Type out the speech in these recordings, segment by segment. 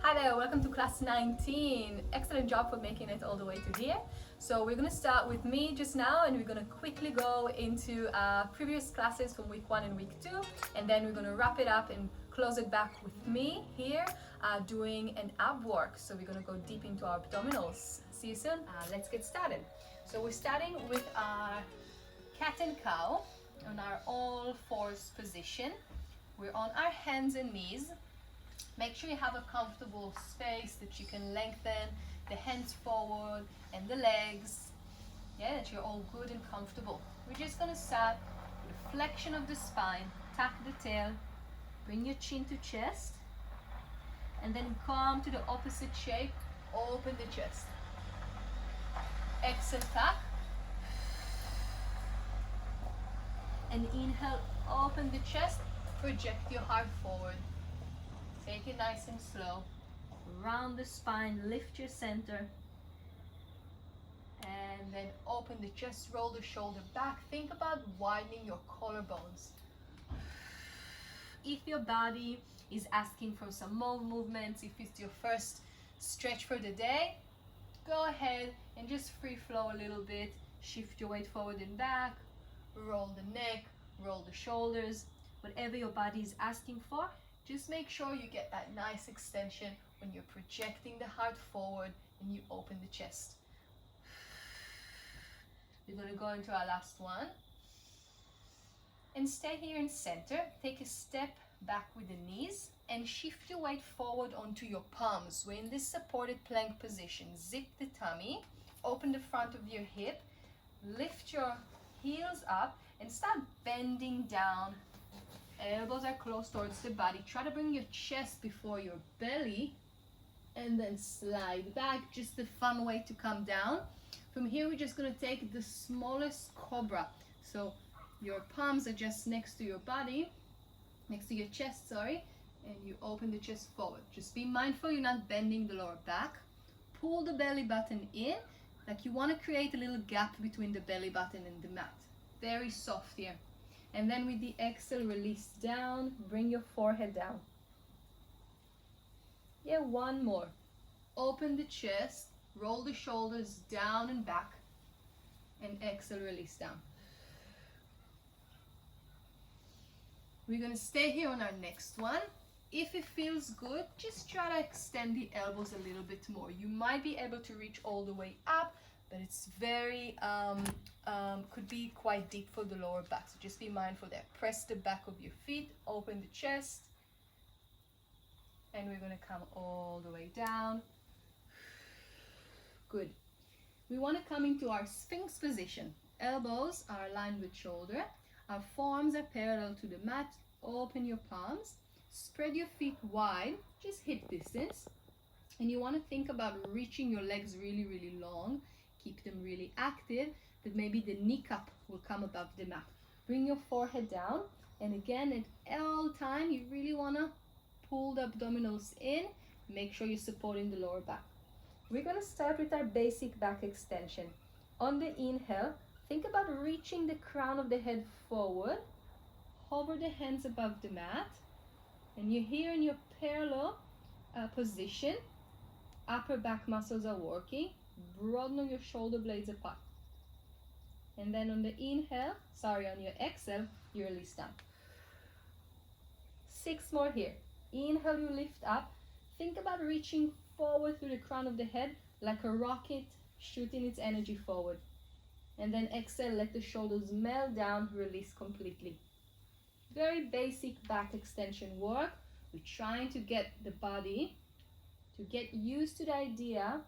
Hi there, welcome to class 19. Excellent job for making it all the way to here. So we're going to start with me just now, and we're going to quickly go into previous classes from week 1 and week 2, and then we're going to wrap it up and close it back with me here doing an ab work. So we're going to go deep into our abdominals. See you soon. Let's get started. So we're starting with our cat and cow on our all fours position. We're on our hands and knees. Make sure you have a comfortable space that you can lengthen the hands forward and the legs. Yeah, that you're all good and comfortable. We're just gonna start with a flexion of the spine, tuck the tail, bring your chin to chest, and then come to the opposite shape, open the chest. Exhale, tuck. And inhale, open the chest, project your heart forward. Take it nice and slow. Round the spine, lift your center. And then open the chest, roll the shoulder back. Think about widening your collarbones. If your body is asking for some more movements, if it's your first stretch for the day, go ahead and just free flow a little bit. Shift your weight forward and back. Roll the neck, roll the shoulders. Whatever your body is asking for, just make sure you get that nice extension when you're projecting the heart forward and you open the chest. We're going to go into our last one. And stay here in center. Take a step back with the knees and shift your weight forward onto your palms. We're in this supported plank position. Zip the tummy, open the front of your hip, lift your heels up and start bending down. Elbows are close towards the body. Try to bring your chest before your belly and then slide back. Just a fun way to come down. From here, we're just going to take the smallest Cobra. So your palms are just next to your body, next to your chest, sorry, and you open the chest forward. Just be mindful you're not bending the lower back. Pull the belly button in, like you want to create a little gap between the belly button and the mat. Very soft here. And then with the exhale, release down, bring your forehead down. Yeah, one more. Open the chest, roll the shoulders down and back, and exhale, release down. We're gonna stay here on our next one. If it feels good, just try to extend the elbows a little bit more. You might be able to reach all the way up, but it's very, could be quite deep for the lower back. So just be mindful there. Press the back of your feet, open the chest, and we're gonna come all the way down. Good. We wanna come into our Sphinx position. Elbows are aligned with shoulder. Our forearms are parallel to the mat. Open your palms. Spread your feet wide, just hip distance. And you wanna think about reaching your legs really, really long. Keep them really active, that maybe the kneecap will come above the mat. Bring your forehead down, and again, at all time, you really wanna pull the abdominals in. Make sure you're supporting the lower back. We're gonna start with our basic back extension. On the inhale, think about reaching the crown of the head forward. Hover the hands above the mat, and you're here in your parallel position. Upper back muscles are working. Broaden your shoulder blades apart. And then on the inhale, on your exhale, you release down. 6 more here. Inhale, you lift up. Think about reaching forward through the crown of the head like a rocket shooting its energy forward. And then exhale, let the shoulders melt down, release completely. Very basic back extension work. We're trying to get the body to get used to the idea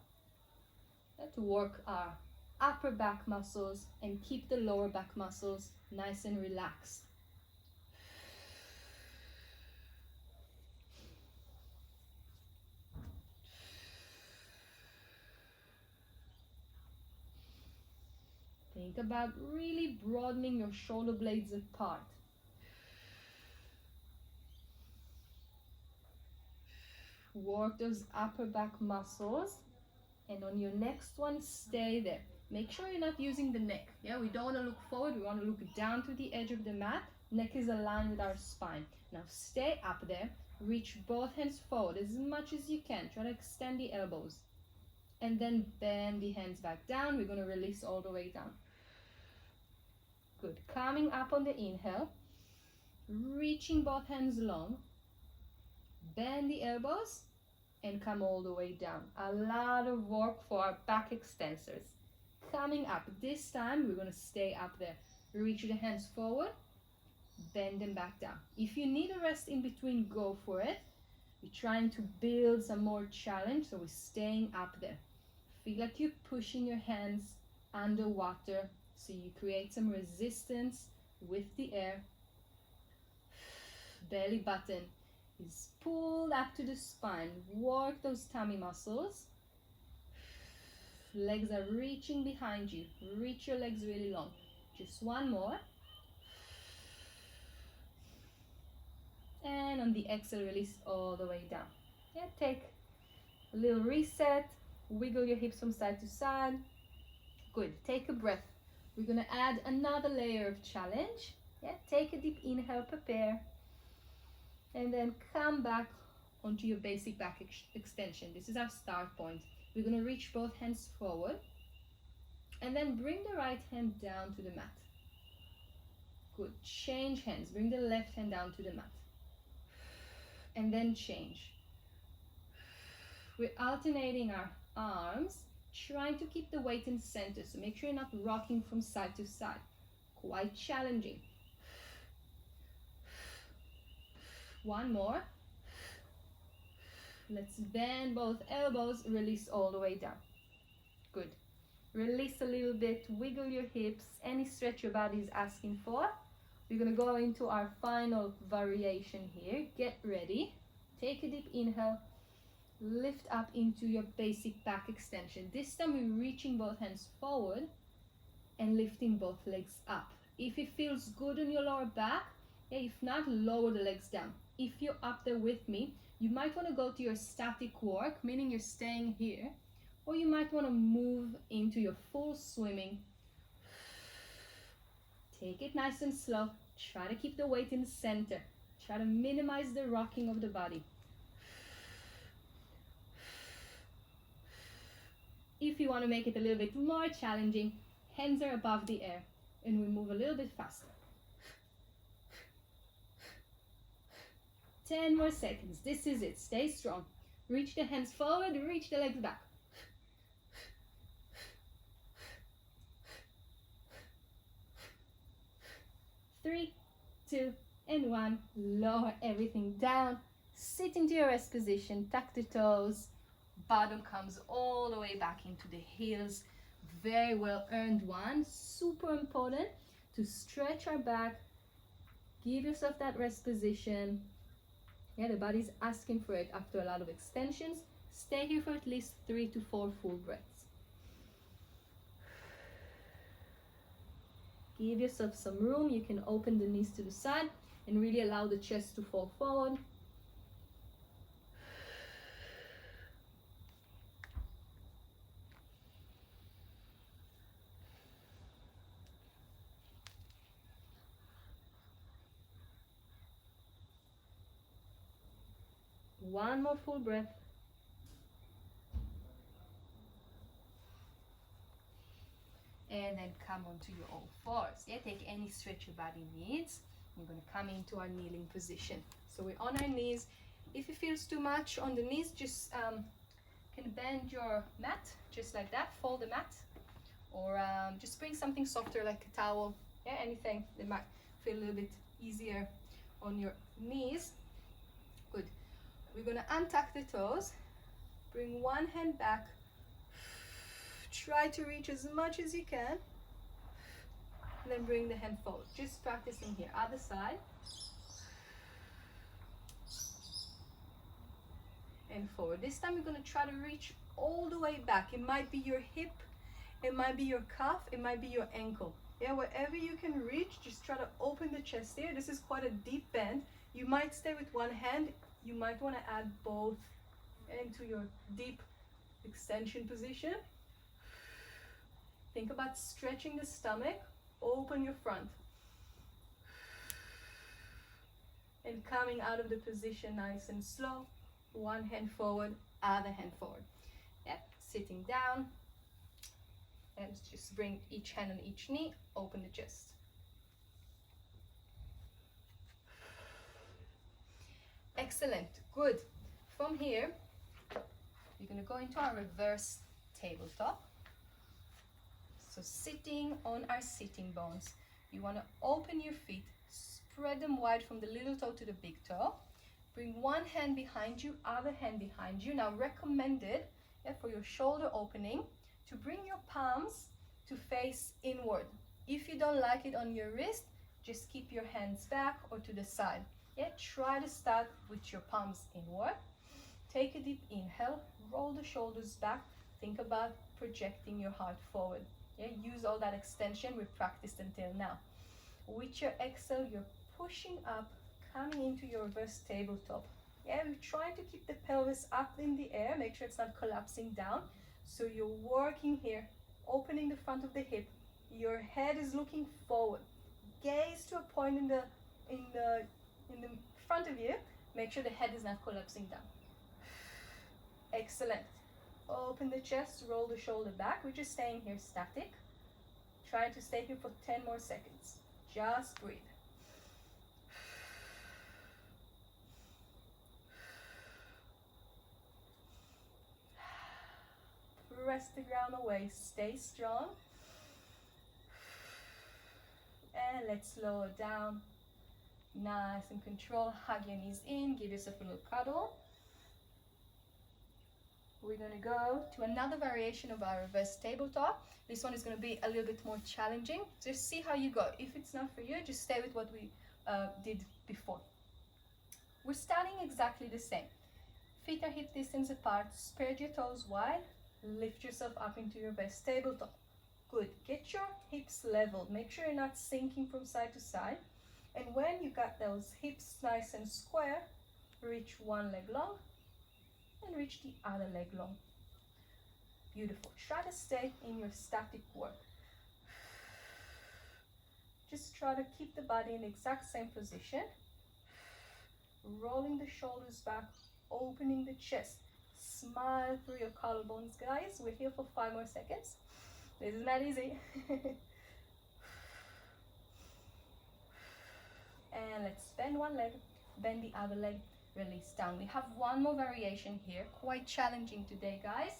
to work our upper back muscles and keep the lower back muscles nice and relaxed. Think about really broadening your shoulder blades apart. Work those upper back muscles. And on your next one, stay there. Make sure you're not using the neck. Yeah, we don't want to look forward. We want to look down to the edge of the mat. Neck is aligned with our spine. Now stay up there. Reach both hands forward as much as you can. Try to extend the elbows. And then bend the hands back down. We're going to release all the way down. Good. Coming up on the inhale. Reaching both hands long. Bend the elbows and come all the way down. A lot of work for our back extensors. Coming up. This time we're going to stay up there. Reach the hands forward. Bend them back down. If you need a rest in between, go for it. We're trying to build some more challenge, so we're staying up there. Feel like you're pushing your hands underwater, so you create some resistance with the air. Belly button is pulled up to the spine. Work those tummy muscles. Legs are reaching behind you. Reach your legs really long. Just one more. And on the exhale, release all the way down. Yeah, take a little reset. Wiggle your hips from side to side. Good. Take a breath. We're going to add another layer of challenge. Yeah, take a deep inhale, prepare. And then come back onto your basic back extension. This is our start point. We're going to reach both hands forward. And then bring the right hand down to the mat. Good. Change hands. Bring the left hand down to the mat. And then change. We're alternating our arms, trying to keep the weight in center, so make sure you're not rocking from side to side. Quite challenging. One more. Let's bend both elbows, release all the way down. Good. Release a little bit, wiggle your hips, any stretch your body is asking for. We're going to go into our final variation here. Get ready. Take a deep inhale. Lift up into your basic back extension. This time we're reaching both hands forward and lifting both legs up. If it feels good on your lower back, if not, lower the legs down. If you're up there with me, you might want to go to your static work, meaning you're staying here, or you might want to move into your full swimming. Take it nice and slow. Try to keep the weight in the center. Try to minimize the rocking of the body. If you want to make it a little bit more challenging, hands are above the air and we move a little bit faster. 10 more seconds. This is it. Stay strong. Reach the hands forward, reach the legs back. 3, 2, and 1. Lower everything down. Sit into your rest position. Tuck the toes. Bottom comes all the way back into the heels. Very well earned one. Super important to stretch our back. Give yourself that rest position. Yeah, the body's asking for it after a lot of extensions. Stay here for at least 3 to 4 full breaths. Give yourself some room. You can open the knees to the side and really allow the chest to fall forward. One more full breath. And then come onto your all fours. Yeah, take any stretch your body needs. We're going to come into our kneeling position. So we're on our knees. If it feels too much on the knees, just can bend your mat just like that. Fold the mat, or just bring something softer like a towel. Yeah, anything that might feel a little bit easier on your knees. Good. We're going to untuck the toes. Bring one hand back. Try to reach as much as you can. And then bring the hand forward. Just practicing here. Other side. And forward. This time we're going to try to reach all the way back. It might be your hip. It might be your calf. It might be your ankle. Yeah, wherever you can reach, just try to open the chest here. This is quite a deep bend. You might stay with one hand. You might want to add both into your deep extension position. Think about stretching the stomach. Open your front. and coming out of the position nice and slow. One hand forward, other hand forward. Yep, sitting down. And just bring each hand on each knee, open the chest. Excellent, good. From here, we're going to go into our reverse tabletop. So sitting on our sitting bones, you want to open your feet, spread them wide from the little toe to the big toe. Bring one hand behind you, other hand behind you. Now recommended for your shoulder opening to bring your palms to face inward. If you don't like it on your wrist, just keep your hands back or to the side. Try to start with your palms inward. Take a deep inhale, roll the shoulders back. Think about projecting your heart forward. Use all that extension we practiced until now. With your exhale, you're pushing up, coming into your reverse tabletop. We're trying to keep the pelvis up in the air. Make sure it's not collapsing down. So you're working here, opening the front of the hip. Your head is looking forward. Gaze to a point in the front of you. Make sure the head is not collapsing down. Excellent. Open the chest, roll the shoulder back. We're just staying here static. Try to stay here for 10 more seconds. Just breathe. Press the ground away. Stay strong. And let's slow it down. Nice and control. Hug your knees in. Give yourself a little cuddle. We're going to go to another variation of our reverse tabletop. This one is going to be a little bit more challenging. Just see how you go. If it's not for you, just stay with what we did before. We're starting exactly the same. Feet are hip distance apart. Spread your toes wide. Lift yourself up into your reverse tabletop. Good. Get your hips leveled. Make sure you're not sinking from side to side. And when you got those hips nice and square, reach one leg long and reach the other leg long. Beautiful. Try to stay in your static work. Just try to keep the body in the exact same position. Rolling the shoulders back, opening the chest. Smile through your collarbones, guys. We're here for 5 more seconds. This is not easy. And let's bend one leg, bend the other leg, release down. We have one more variation here, quite challenging today, guys.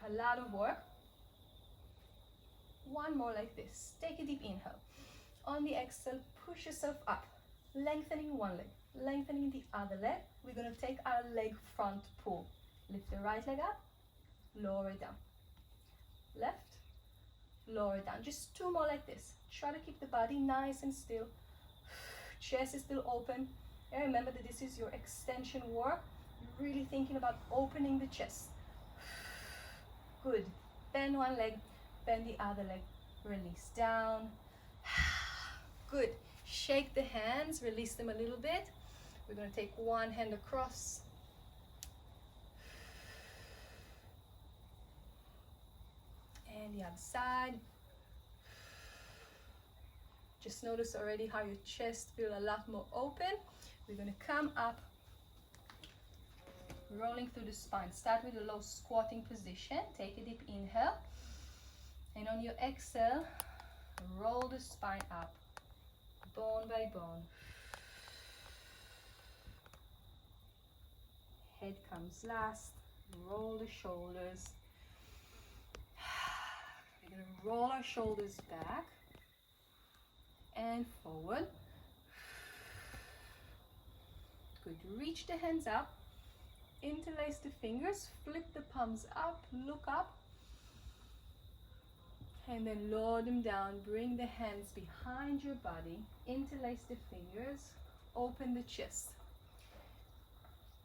A lot of work. One more like this. Take a deep inhale. On the exhale, push yourself up, lengthening one leg, lengthening the other leg. We're going to take our leg front pull. Lift the right leg up, lower it down. Left, lower it down. Just 2 more like this. Try to keep the body nice and still. Chest is still open. And remember that this is your extension work. You're really thinking about opening the chest. Good. Bend one leg, bend the other leg. Release down. Good. Shake the hands, release them a little bit. We're going to take one hand across. And the other side. Just notice already how your chest feels a lot more open. We're going to come up, rolling through the spine. Start with a low squatting position. Take a deep inhale. And on your exhale, roll the spine up, bone by bone. Head comes last. Roll the shoulders. We're going to roll our shoulders back and forward. Good. Reach the hands up, interlace the fingers, flip the palms up, look up, and then lower them down. Bring the hands behind your body, interlace the fingers, open the chest.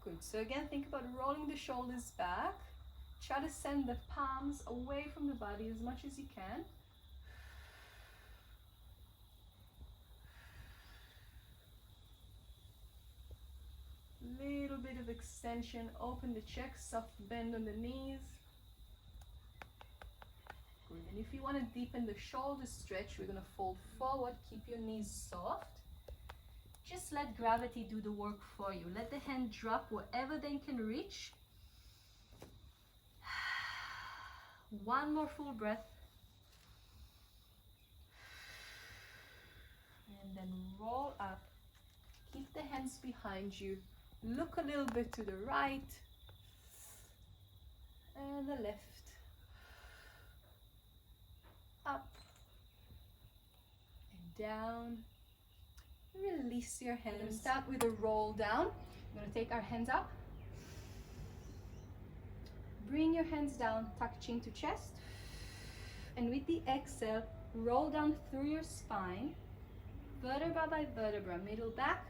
Good. So again, think about rolling the shoulders back. Try to send the palms away from the body as much as you can. Little bit of extension, open the chest, soft bend on the knees. Good. And if you want to deepen the shoulder stretch, we're going to fold forward, keep your knees soft. just let gravity do the work for you. Let the hand drop wherever they can reach. One more full breath. And then roll up. Keep the hands behind you. Look a little bit to the right and the left. Up and down. Release your hands. Start with a roll down. We're going to take our hands up. Bring your hands down, tuck chin to chest. And with the exhale, roll down through your spine, vertebra by vertebra, middle back,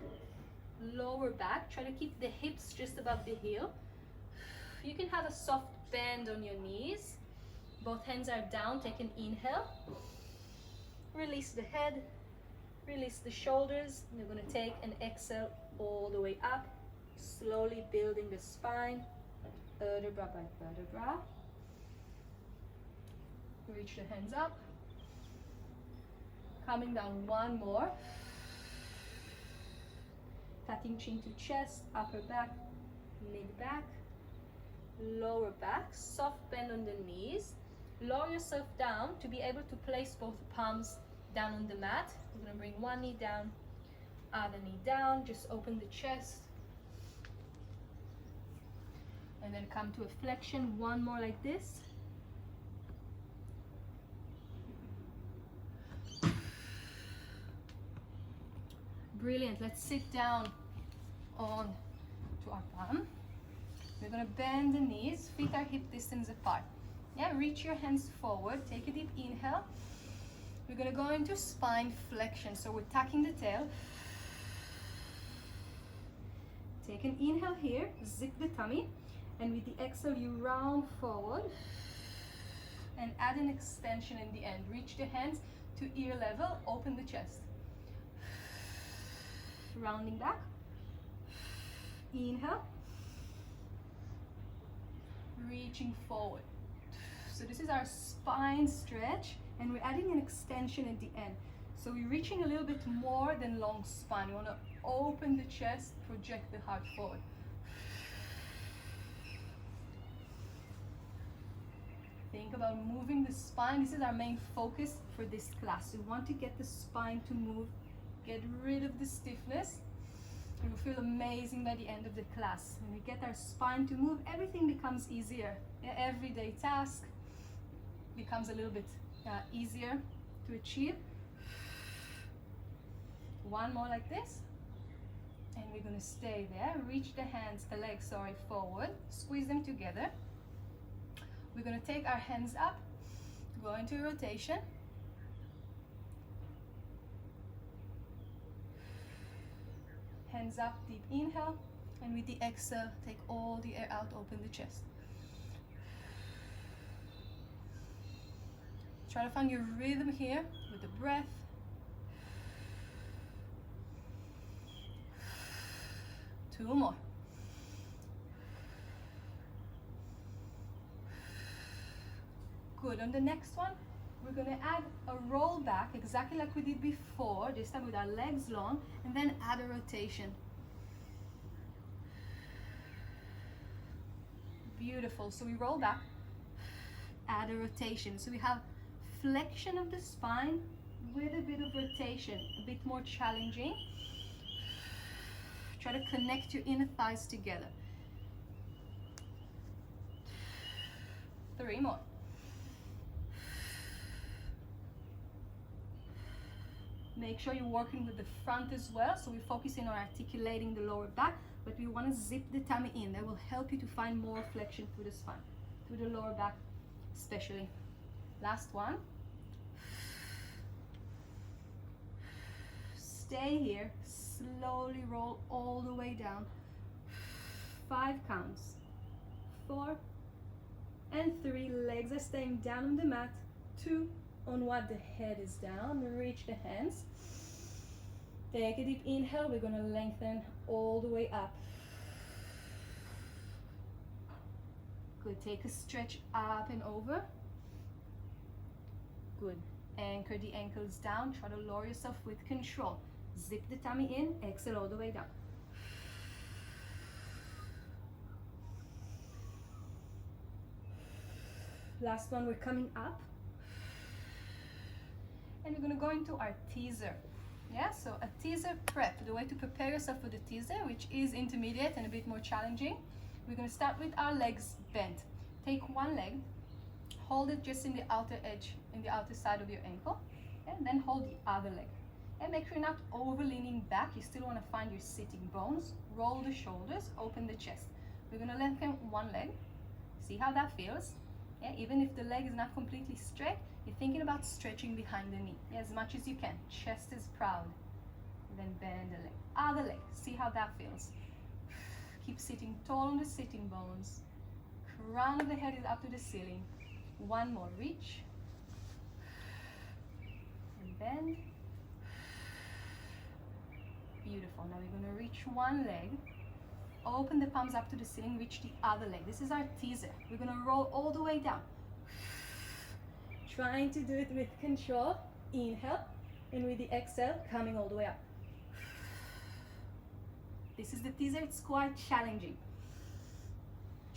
lower back. Try to keep the hips just above the heel. You can have a soft bend on your knees. Both hands are down. Take an inhale. Release the head. Release the shoulders. You're going to take an exhale all the way up, slowly building the spine, vertebra by vertebra. Reach the hands up. Coming down one more. Tucking chin to chest, upper back, mid back, lower back. Soft bend on the knees. Lower yourself down to be able to place both palms down on the mat. We're going to bring one knee down, other knee down. Just open the chest. And then come to a flexion. One more like this. Brilliant. Let's sit down on to our palm. We're going to bend the knees. Feet are hip distance apart. Yeah, reach your hands forward. Take a deep inhale. We're going to go into spine flexion. So we're tucking the tail. Take an inhale here. Zip the tummy. And with the exhale, you round forward. And add an extension in the end. Reach the hands to ear level. Open the chest. Rounding back. Inhale. Reaching forward. So this is our spine stretch, and we're adding an extension at the end. So we're reaching a little bit more than long spine. We want to open the chest, project the heart forward. Think about moving the spine. This is our main focus for this class. We want to get the spine to move, get rid of the stiffness, and we'll feel amazing by the end of the class. When we get our spine to move, everything becomes easier. Your everyday task becomes a little bit easier to achieve. One more like this. And we're going to stay there. Reach the legs forward. Squeeze them together. We're going to take our hands up, go into rotation. Hands up, deep inhale, and with the exhale, take all the air out, open the chest. Try to find your rhythm here with the breath. Two more. Good. On the next one, we're going to add a roll back, exactly like we did before, this time with our legs long, and then add a rotation. Beautiful. So we roll back, add a rotation. So we have flexion of the spine with a bit of rotation, a bit more challenging. Try to connect your inner thighs together. 3 more. Make sure you're working with the front as well. So we're focusing on articulating the lower back, but we want to zip the tummy in. That will help you to find more flexion through the spine, through the lower back especially. Last one. Stay here. Slowly roll all the way down. 5 counts. 4 and 3. Legs are staying down on the mat. 2 on what the head is down. Reach the hands. Take a deep inhale. We're going to lengthen all the way up. Good. Take a stretch up and over. Good. Anchor the ankles down. Try to lower yourself with control. Zip the tummy in, exhale all the way down. Last one, we're coming up. And we're gonna go into our teaser. Yeah, so a teaser prep, the way to prepare yourself for the teaser, which is intermediate and a bit more challenging. We're gonna start with our legs bent. Take one leg, hold it just in the outer edge, in the outer side of your ankle, and then hold the other leg. And make sure you're not over leaning back. You still wanna find your sitting bones. Roll the shoulders, open the chest. We're gonna lengthen one leg. See how that feels. Yeah, even if the leg is not completely straight, you're thinking about stretching behind the knee, yeah, as much as you can. Chest is proud. Then bend the leg. Other leg. See how that feels. Keep sitting tall on the sitting bones. Crown of the head is up to the ceiling. One more. Reach. And bend. Beautiful. Now we're going to reach one leg. Open the palms up to the ceiling. Reach the other leg. This is our teaser. We're going to roll all the way down. Trying to do it with control. Inhale. And with the exhale, coming all the way up. This is the teaser. It's quite challenging.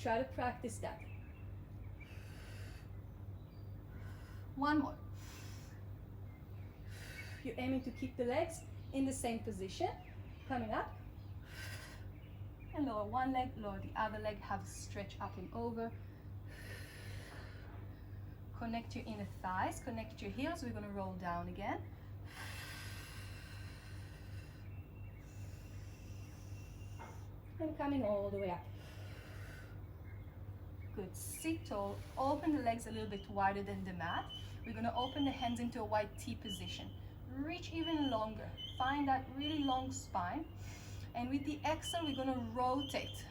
Try to practice that. One more. You're aiming to keep the legs in the same position. Coming up. And lower one leg, lower the other leg. Have a stretch up and over. Connect your inner thighs, connect your heels. We're going to roll down again. And coming all the way up. Good. Sit tall. Open the legs a little bit wider than the mat. We're going to open the hands into a wide T position. Reach even longer. Find that really long spine. And with the exhale, we're going to rotate.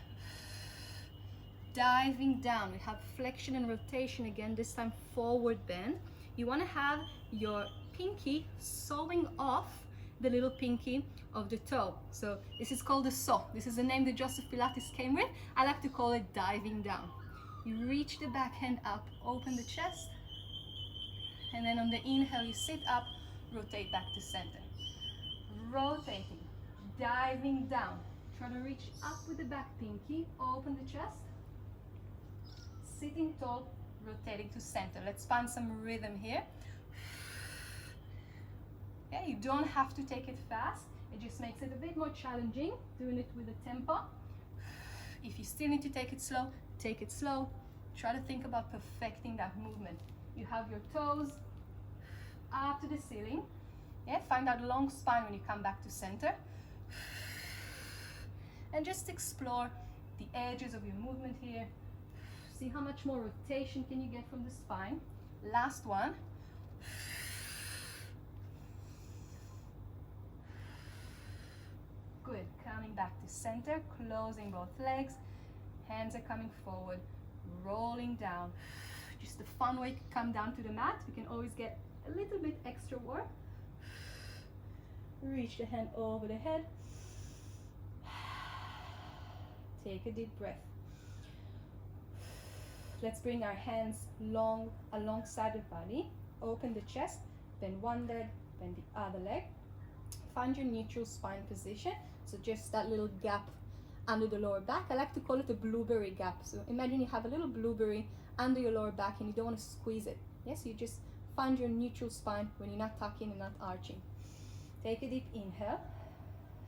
Diving down. We have flexion and rotation again, this time forward bend. You want to have your pinky sawing off the little pinky of the toe. So this is called the saw. This is the name that Joseph Pilates came with. I like to call it diving down. You reach the back hand up, open the chest, and then on the inhale you sit up, rotate back to center. Rotating, diving down. Try to reach up with the back pinky, open the chest. Sitting tall, rotating to center. Let's find some rhythm here. Yeah, you don't have to take it fast. It just makes it a bit more challenging, doing it with a tempo. If you still need to take it slow, take it slow. Try to think about perfecting that movement. You have your toes up to the ceiling. Yeah, find that long spine when you come back to center. And just explore the edges of your movement here. See how much more rotation can you get from the spine. Last one. Good. Coming back to center, closing both legs. Hands are coming forward, rolling down. Just a fun way to come down to the mat. We can always get a little bit extra work. Reach the hand over the head. Take a deep breath. Let's bring our hands long alongside the body. Open the chest, bend one leg, bend the other leg. Find your neutral spine position. So just that little gap under the lower back. I like to call it a blueberry gap. So imagine you have a little blueberry under your lower back and you don't want to squeeze it. Yes, you just find your neutral spine when you're not tucking and not arching. Take a deep inhale.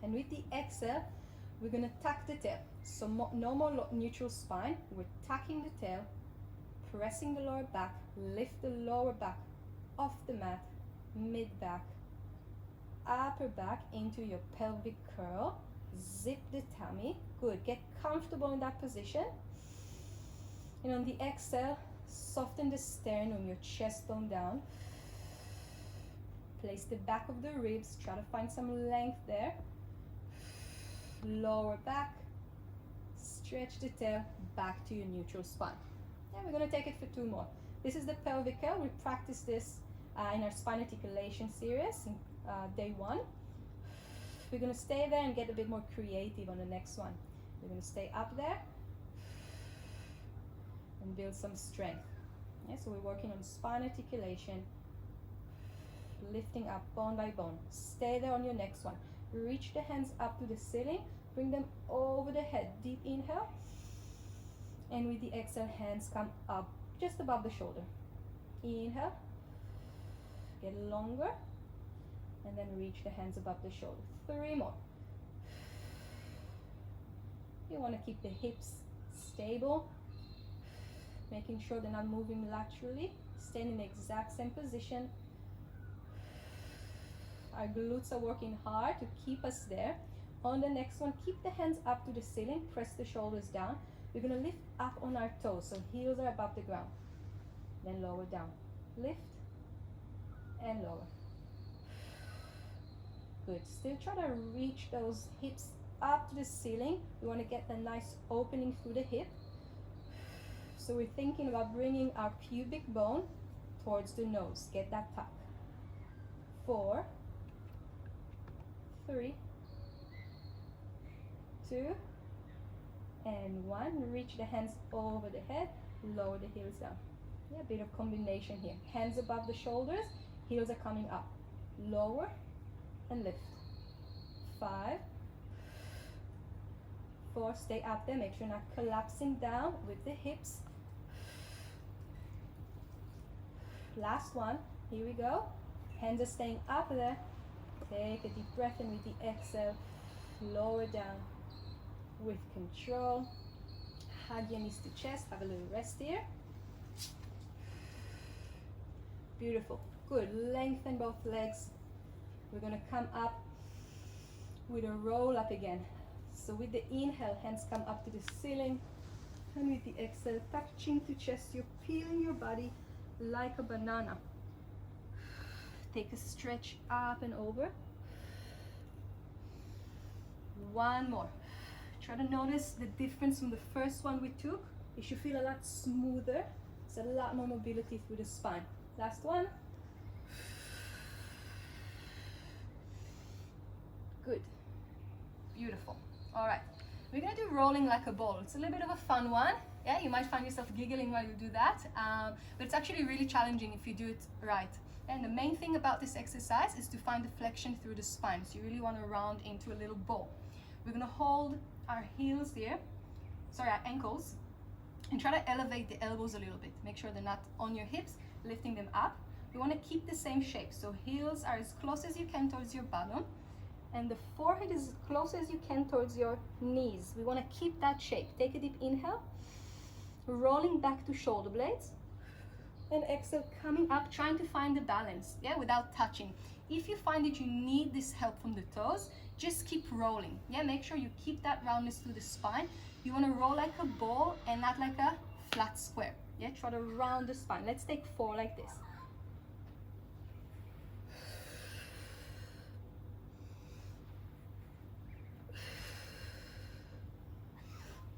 And with the exhale, we're going to tuck the tail. So no more neutral spine. We're tucking the tail, pressing the lower back, lift the lower back off the mat, mid back, upper back into your pelvic curl. Zip the tummy. Good. Get comfortable in that position. And on the exhale, soften the sternum, your chest bone down. Place the back of the ribs. Try to find some length there. Lower back. Stretch the tail back to your neutral spine. And we're going to take it for two more. This is the pelvic curl. We practiced this in our spine articulation series in day one. We're going to stay there and get a bit more creative on the next one. We're going to stay up there and build some strength. Yeah, so we're working on spine articulation, lifting up bone by bone. Stay there on your next one. Reach the hands up to the ceiling. Bring them over the head. Deep inhale. And with the exhale, hands come up just above the shoulder. Inhale. Get longer. And then reach the hands above the shoulder. 3 more. You want to keep the hips stable, making sure they're not moving laterally. Stand in the exact same position. Our glutes are working hard to keep us there. On the next one, keep the hands up to the ceiling. Press the shoulders down. We're going to lift up on our toes, so heels are above the ground. Then lower down. Lift and lower. Good. Still try to reach those hips up to the ceiling. We want to get a nice opening through the hip. So we're thinking about bringing our pubic bone towards the nose. Get that tuck. 4, 3, 2, and 1. Reach the hands over the head. Lower the heels down. Yeah, a bit of combination here. Hands above the shoulders. Heels are coming up. Lower and lift. 5, 4, stay up there. Make sure you're not collapsing down with the hips. Last one. Here we go. Hands are staying up there. Take a deep breath, and with the exhale, lower down with control. Hug your knees to chest. Have a little rest here. Beautiful. Good. Lengthen both legs. We're going to come up with a roll up again. So with the inhale, hands come up to the ceiling. And with the exhale, tuck chin to chest. You're peeling your body like a banana. Take a stretch up and over. 1 more. Try to notice the difference from the first one we took. It should feel a lot smoother. There's a lot more mobility through the spine. Last one. Good. Beautiful. All right. We're going to do rolling like a ball. It's a little bit of a fun one. Yeah, you might find yourself giggling while you do that. But it's actually really challenging if you do it right. And the main thing about this exercise is to find the flexion through the spine. So you really want to round into a little ball. We're going to hold our heels here, our ankles, and try to elevate the elbows a little bit. Make sure they're not on your hips, lifting them up. You want to keep the same shape. So heels are as close as you can towards your bottom, and the forehead is as close as you can towards your knees. We want to keep that shape. Take a deep inhale, rolling back to shoulder blades, and exhale, coming up, trying to find the balance, yeah, without touching. If you find that you need this help from the toes, just keep rolling. Yeah, make sure you keep that roundness through the spine. You want to roll like a ball and not like a flat square. Yeah, try to round the spine. Let's take 4 like this.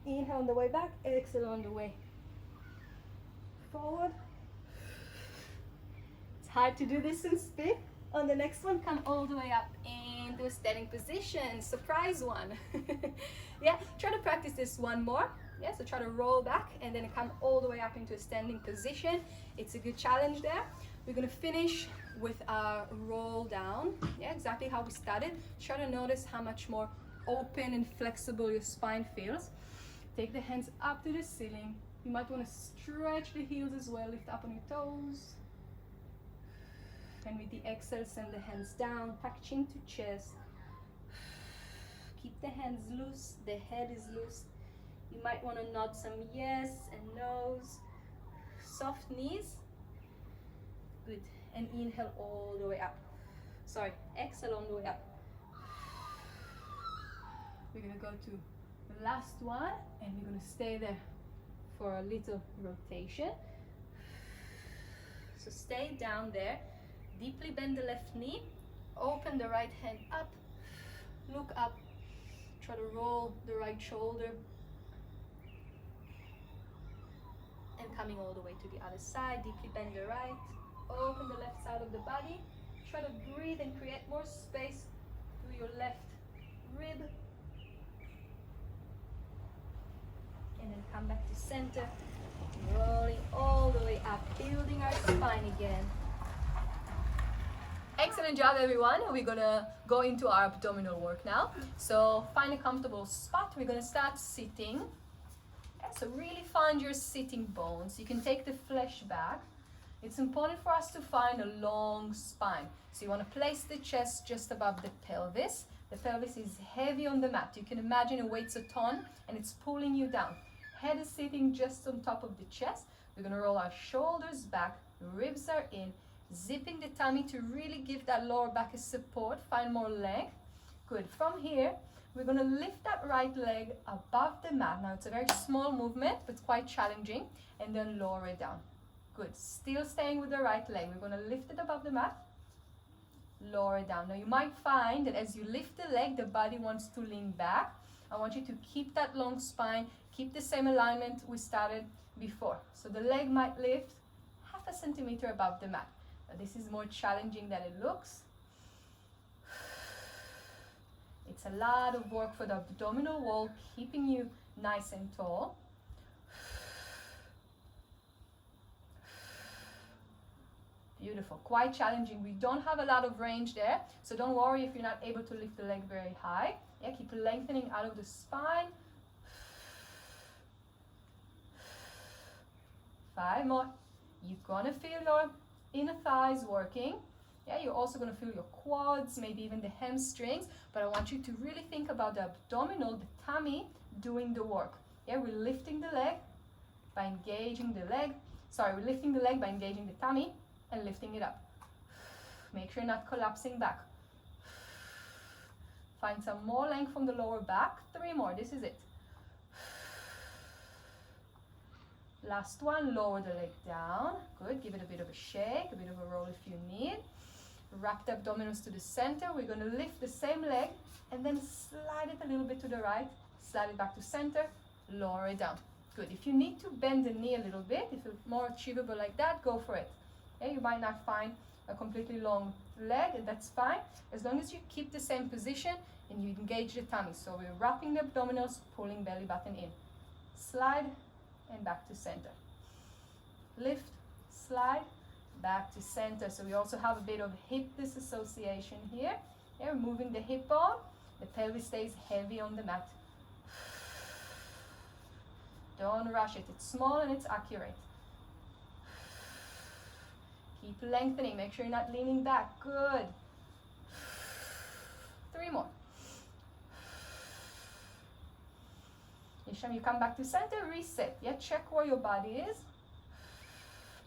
Inhale on the way back, exhale on the way forward. It's hard to do this and spin. On the next one, come all the way up into a standing position. Surprise one. Yeah, try to practice this 1 more. Yeah, so try to roll back and then come all the way up into a standing position. It's a good challenge there. We're going to finish with our roll down. Yeah, exactly how we started. Try to notice how much more open and flexible your spine feels. Take the hands up to the ceiling. You might want to stretch the heels as well. Lift up on your toes. And with the exhale, send the hands down. Tuck chin to chest. Keep the hands loose. The head is loose. You might want to nod some yes and no's. Soft knees. Good. And inhale all the way up. Sorry, exhale on the way up. We're going to go to the last one, and we're going to stay there for a little rotation. So stay down there. Deeply bend the left knee. Open the right hand up. Look up. Try to roll the right shoulder. And coming all the way to the other side. Deeply bend the right. Open the left side of the body. Try to breathe and create more space through your left rib. And then come back to center. Rolling all the way up. Building our spine again. Excellent job, everyone. We're gonna go into our abdominal work now. So find a comfortable spot. We're gonna start sitting. Okay, so really find your sitting bones. You can take the flesh back. It's important for us to find a long spine. So you want to place the chest just above the pelvis. The pelvis is heavy on the mat. You can imagine it weighs a ton and it's pulling you down. Head is sitting just on top of the chest. We're going to roll our shoulders back, ribs are in, zipping the tummy to really give that lower back a support. Find more length. Good. From here, we're going to lift that right leg above the mat. Now it's a very small movement, but quite challenging. And then lower it down. Good. Still staying with the right leg. We're going to lift it above the mat. Lower it down. Now you might find that as you lift the leg, the body wants to lean back. I want you to keep that long spine. Keep the same alignment we started before. So the leg might lift 0.5 centimeter above the mat. Now this is more challenging than it looks. It's a lot of work for the abdominal wall, keeping you nice and tall. Beautiful, quite challenging. We don't have a lot of range there, so don't worry if you're not able to lift the leg very high. Yeah, keep lengthening out of the spine. 5 more. You're gonna feel your inner thighs working. Yeah, you're also gonna feel your quads, maybe even the hamstrings, but I want you to really think about the abdominal, the tummy, doing the work. Yeah, we're lifting the leg by engaging the leg. We're lifting the leg by engaging the tummy and lifting it up. Make sure you're not collapsing back. Find some more length from the lower back. 3 more, this is it. Last one, lower the leg down. Good, give it a bit of a shake, a bit of a roll if you need. Wrap the abdominals to the center. We're going to lift the same leg and then slide it a little bit to the right. Slide it back to center, lower it down. Good, if you need to bend the knee a little bit, if it's more achievable like that, go for it. Okay, you might not find a completely long leg, and that's fine, as long as you keep the same position and you engage the tummy. So we're wrapping the abdominals, pulling belly button in. Slide and back to center. Lift, slide, back to center. So we also have a bit of hip disassociation here. Yeah, moving the hip bone, the pelvis stays heavy on the mat. Don't rush it, it's small and it's accurate. Keep lengthening, make sure you're not leaning back. Good. 3 more. Each time you come back to center, reset. Yeah, check where your body is.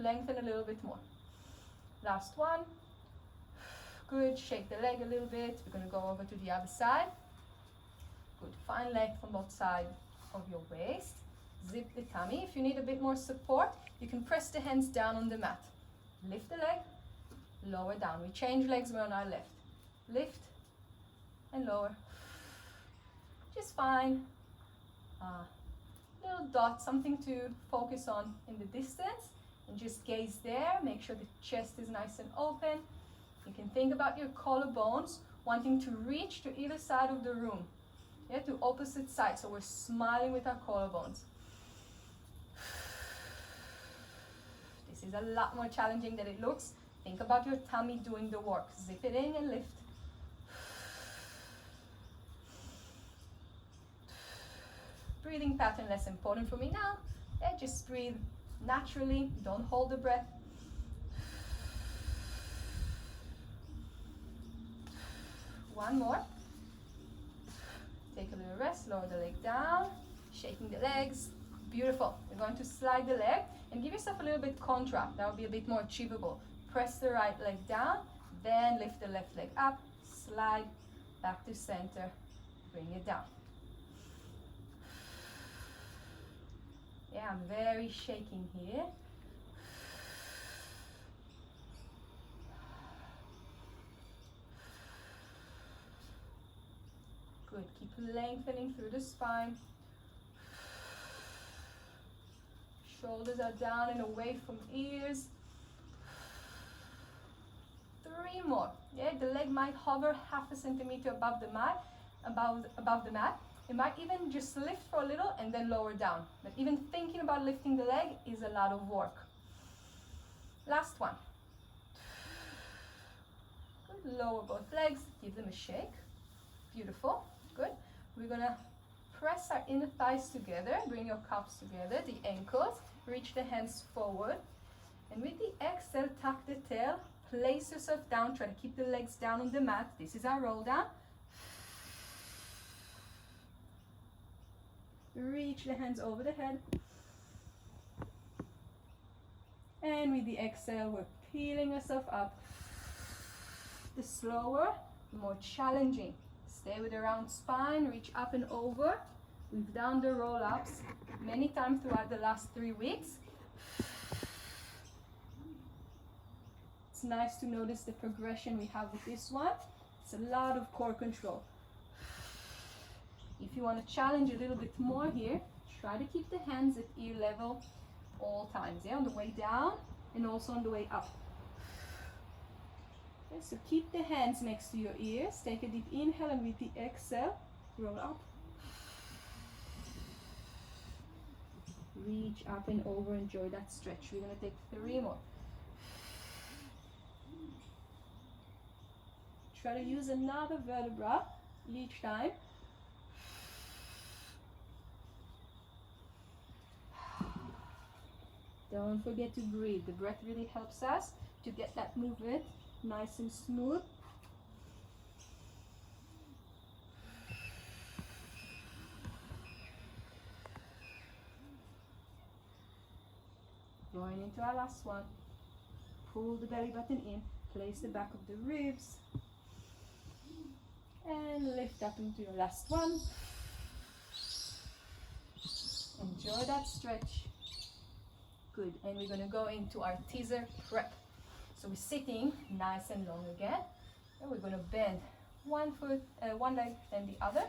Lengthen a little bit more. Last one. Good, shake the leg a little bit. We're gonna go over to the other side. Good, find length from both sides of your waist. Zip the tummy. If you need a bit more support, you can press the hands down on the mat. Lift the leg, lower down. We change legs, we're on our left. Lift and lower. Just fine. Little dot, something to focus on in the distance, and just gaze there. Make sure the chest is nice and open. You can think about your collarbones wanting to reach to either side of the room. Yeah, to opposite sides. So we're smiling with our collarbones. This is a lot more challenging than it looks. Think about your tummy doing the work. Zip it in and lift. Breathing pattern less important for me now. Yeah, just breathe naturally. Don't hold the breath. One more. Take a little rest. Lower the leg down. Shaking the legs. Beautiful. You're going to slide the leg and give yourself a little bit contra. That will be a bit more achievable. Press the right leg down, then lift the left leg up, slide back to center, bring it down. Yeah, I'm very shaking here. Good, keep lengthening through the spine. Shoulders are down and away from ears. 3 more. Yeah, the leg might hover 0.5 centimeter above the mat. Above the mat. It might even just lift for a little and then lower down. But even thinking about lifting the leg is a lot of work. Last one. Good. lower both legs, give them a shake. Beautiful, good. We're gonna press our inner thighs together, bring your calves together, the ankles, reach the hands forward. And with the exhale, tuck the tail, place yourself down, try to keep the legs down on the mat. This is our roll down. Reach the hands over the head. And with the exhale, we're peeling yourself up. The slower, the more challenging. Stay with a round spine, reach up and over. We've done the roll-ups many times throughout the last 3 weeks. It's nice to notice the progression we have with this one. It's a lot of core control. If you want to challenge a little bit more here, try to keep the hands at ear level all times, yeah, on the way down and also on the way up. Okay, so keep the hands next to your ears. Take a deep inhale, and with the exhale, roll up. Reach up and over, enjoy that stretch. We're going to take 3 more. Try to use another vertebra each time. Don't forget to breathe. The breath really helps us to get that movement nice and smooth. Going into our last one. Pull the belly button in. Place the back of the ribs. And lift up into your last one. Enjoy that stretch. Good, and we're going to go into our teaser prep. So we're sitting nice and long again. And we're going to bend one leg then the other.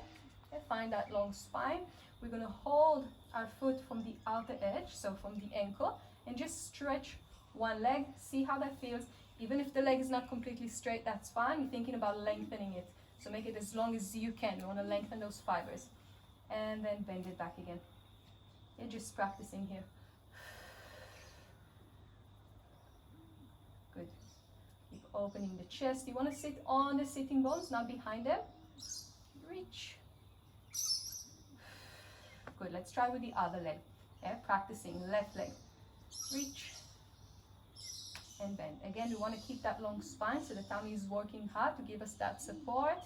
And find that long spine. We're going to hold our foot from the outer edge, so from the ankle, and just stretch one leg. See how that feels. Even if the leg is not completely straight, that's fine. You're thinking about lengthening it. So make it as long as you can. You want to lengthen those fibers. And then bend it back again. You're just practicing here. Good. Keep opening the chest. You want to sit on the sitting bones, not behind them. Reach. Good. Let's try with the other leg. Yeah, practicing left leg. Reach. And bend. Again, we want to keep that long spine so the tummy is working hard to give us that support.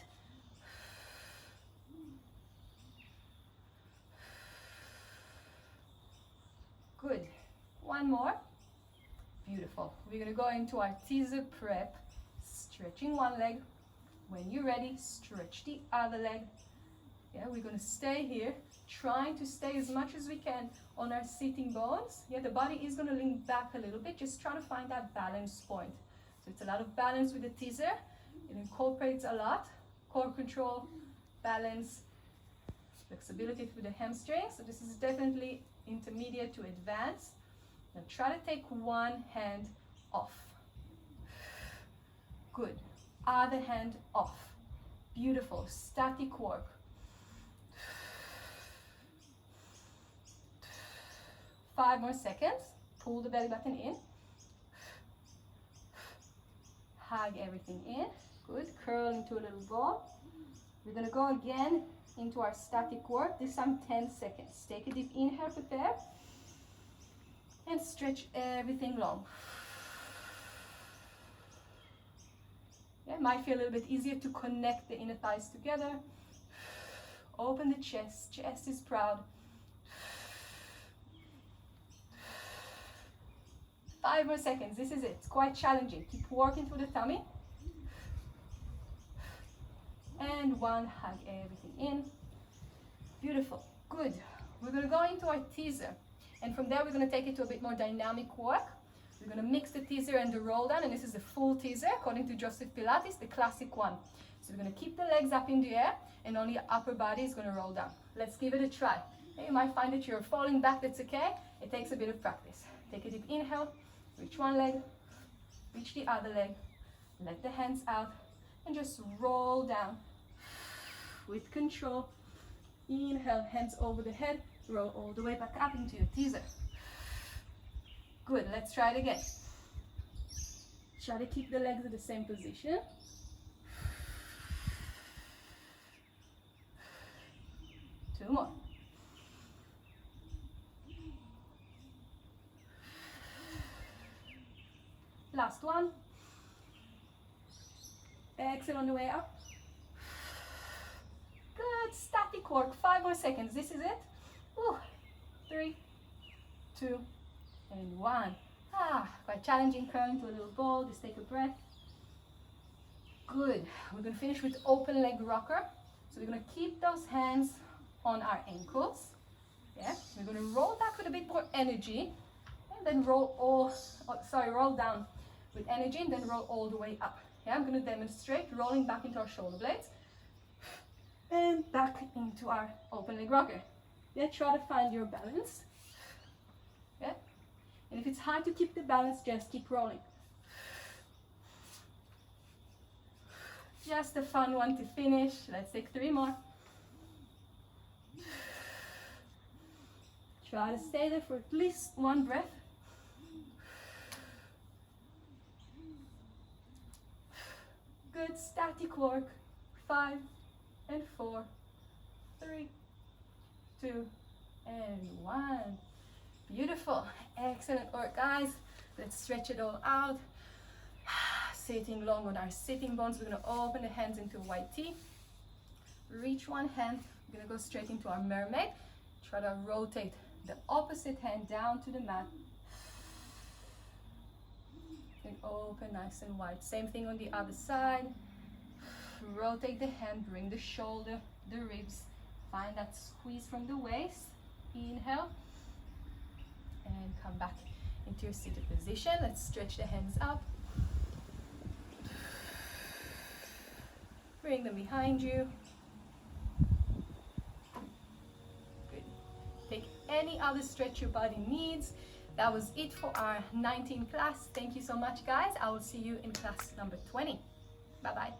Good. One more. Beautiful. We're going to go into our teaser prep. Stretching one leg. When you're ready, stretch the other leg. Yeah, we're going to stay here, trying to stay as much as we can on our sitting bones. Yeah, the body is going to lean back a little bit. Just try to find that balance point. So it's a lot of balance with the teaser. It incorporates a lot. Core control, balance, flexibility through the hamstrings. So this is definitely intermediate to advanced. Now try to take one hand off. Good. Other hand off. Beautiful. Static work. 5 more seconds. Pull the belly button in. Hug everything in. Good. Curl into a little ball. We're going to go again into our static work. This time 10 seconds. Take a deep inhale, prepare. And stretch everything long. Yeah, it might feel a little bit easier to connect the inner thighs together. Open the chest. Chest is proud. 5 more seconds. This is it. It's quite challenging. Keep working through the tummy. And one. Hug everything in. Beautiful. Good. We're going to go into our teaser. And from there, we're going to take it to a bit more dynamic work. We're going to mix the teaser and the roll down. And this is the full teaser, according to Joseph Pilates, the classic one. So we're going to keep the legs up in the air, and only your upper body is going to roll down. Let's give it a try. Okay, you might find that you're falling back. That's okay. It takes a bit of practice. Take a deep inhale. Reach one leg. Reach the other leg. Let the hands out. And just roll down. With control. Inhale, hands over the head. Roll all the way back up into your teaser. Good, let's try it again. Try to keep the legs in the same position. 2 more. Last one. Exhale on the way up. Good, static work, 5 more seconds, this is it. Woo. 3, 2, and 1. Quite challenging, curl into a little ball, just take a breath. Good, we're gonna finish with open leg rocker. So we're gonna keep those hands on our ankles. Yeah, we're gonna roll back with a bit more energy, and then roll down with energy, and then roll all the way up. Yeah, I'm gonna demonstrate rolling back into our shoulder blades, and back into our open leg rocker. Yeah, try to find your balance. Yeah, and if it's hard to keep the balance, just keep rolling. Just a fun one to finish. Let's take 3 more. Try to stay there for at least 1 breath. Good, static work. 5 and 4, 3, 2, and 1. Beautiful, excellent work, guys. Let's stretch it all out. Sitting long on our sitting bones. We're gonna open the hands into white T. Reach one hand. We're gonna go straight into our mermaid. Try to rotate the opposite hand down to the mat. And open nice and wide. Same thing on the other side. Rotate the hand, bring the shoulder, the ribs. Find that squeeze from the waist. Inhale. And come back into your seated position. Let's stretch the hands up. Bring them behind you. Good. Take any other stretch your body needs. That was it for our 19 class. Thank you so much, guys. I will see you in class number 20. Bye-bye.